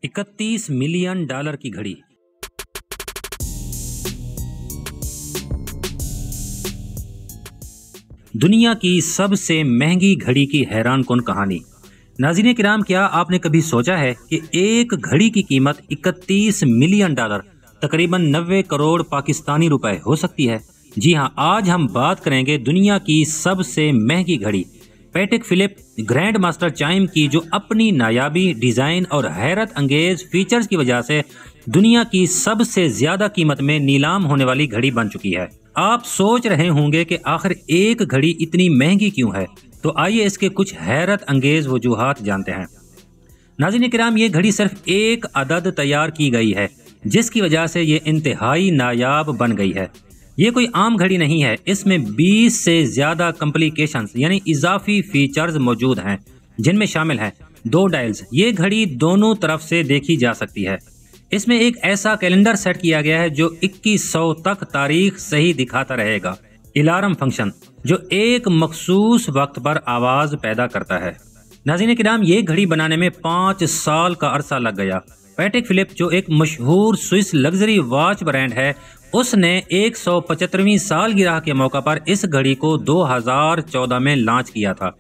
$31 million की घड़ी। दुनिया की सबसे महंगी घड़ी की हैरान कुन कहानी। नाज़रीन किराम, क्या आपने कभी सोचा है कि एक घड़ी की कीमत $31 मिलियन तकरीबन 90 करोड़ पाकिस्तानी रुपए हो सकती है। जी हाँ, आज हम बात करेंगे दुनिया की सबसे महंगी घड़ी Patek Philippe Grand Master Chime की, जो अपनी नायाबी, डिजाइन और हैरत अंगेज फीचर्स की वजह से दुनिया की सबसे ज्यादा कीमत में नीलाम होने वाली घड़ी बन चुकी है। आप सोच रहे होंगे कि आखिर एक घड़ी इतनी महंगी क्यों है, तो आइए इसके कुछ हैरत अंगेज वजूहात जानते हैं। नाज़रीन किराम, ये घड़ी सिर्फ एक अदद तैयार की गई है, जिसकी वजह से ये इंतहाई नायाब बन गई है। ये कोई आम घड़ी नहीं है, इसमें 20 से ज्यादा कॉम्प्लिकेशंस यानी इजाफी फीचर्स मौजूद हैं, जिनमें शामिल हैं 2 डायल्स। ये घड़ी दोनों तरफ से देखी जा सकती है। इसमें एक ऐसा कैलेंडर सेट किया गया है जो 2100 तक तारीख सही दिखाता रहेगा। अलार्म फंक्शन जो एक मखसूस वक्त पर आवाज पैदा करता है। नाज़रीन किराम, ये घड़ी बनाने में 5 साल का अरसा लग गया। पैटेक फिलिप जो एक मशहूर स्विस लग्जरी वॉच ब्रांड है, उसने 175वीं सालगिरह के मौका पर इस घड़ी को 2014 में लॉन्च किया था,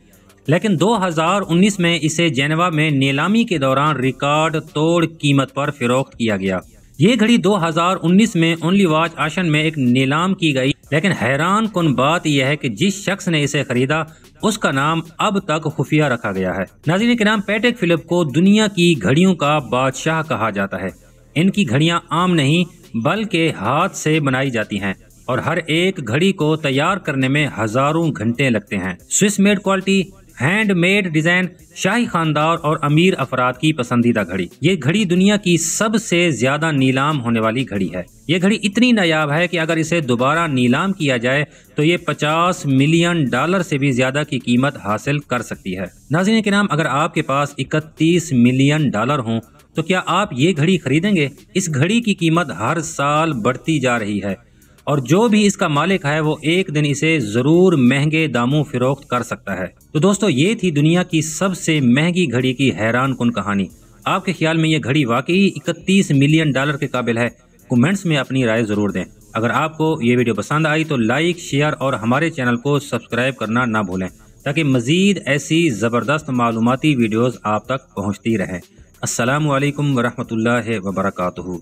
लेकिन 2019 में इसे जेनेवा में नीलामी के दौरान रिकॉर्ड तोड़ कीमत पर फरोख्त किया गया। ये घड़ी 2019 में ओनली वॉच ऑक्शन में एक नीलाम की गई, लेकिन हैरान कुन बात यह है कि जिस शख्स ने इसे खरीदा उसका नाम अब तक खुफिया रखा गया है। नाज़रीन किराम, पैटेक फिलिप को दुनिया की घड़ियों का बादशाह कहा जाता है। इनकी घड़ियां आम नहीं बल्कि हाथ से बनाई जाती हैं और हर एक घड़ी को तैयार करने में हजारों घंटे लगते हैं। Swiss made quality, handmade design, शाही खानदार और अमीर अफराद की पसंदीदा घड़ी। ये घड़ी दुनिया की सबसे ज्यादा नीलाम होने वाली घड़ी है। ये घड़ी इतनी नायाब है कि अगर इसे दोबारा नीलाम किया जाए तो ये $50 मिलियन से भी ज्यादा की कीमत हासिल कर सकती है। नाज़रीन के नाम, अगर आपके पास $31 मिलियन हों तो क्या आप ये घड़ी खरीदेंगे? इस घड़ी की कीमत हर साल बढ़ती जा रही है और जो भी इसका मालिक है वो एक दिन इसे जरूर महंगे दामों फरोख्त कर सकता है। तो दोस्तों, ये थी दुनिया की सबसे महंगी घड़ी की हैरान कुन कहानी। आपके ख्याल में ये घड़ी वाकई $31 मिलियन के काबिल है? कमेंट्स में अपनी राय जरूर दें। अगर आपको ये वीडियो पसंद आई तो लाइक, शेयर और हमारे चैनल को सब्सक्राइब करना ना भूलें, ताकि मजीद ऐसी जबरदस्त मालूमाती वीडियोस आप तक पहुँचती रहें। अस्सलामु अलैकुम वरहमतुल्लाहि वबरकातुहू।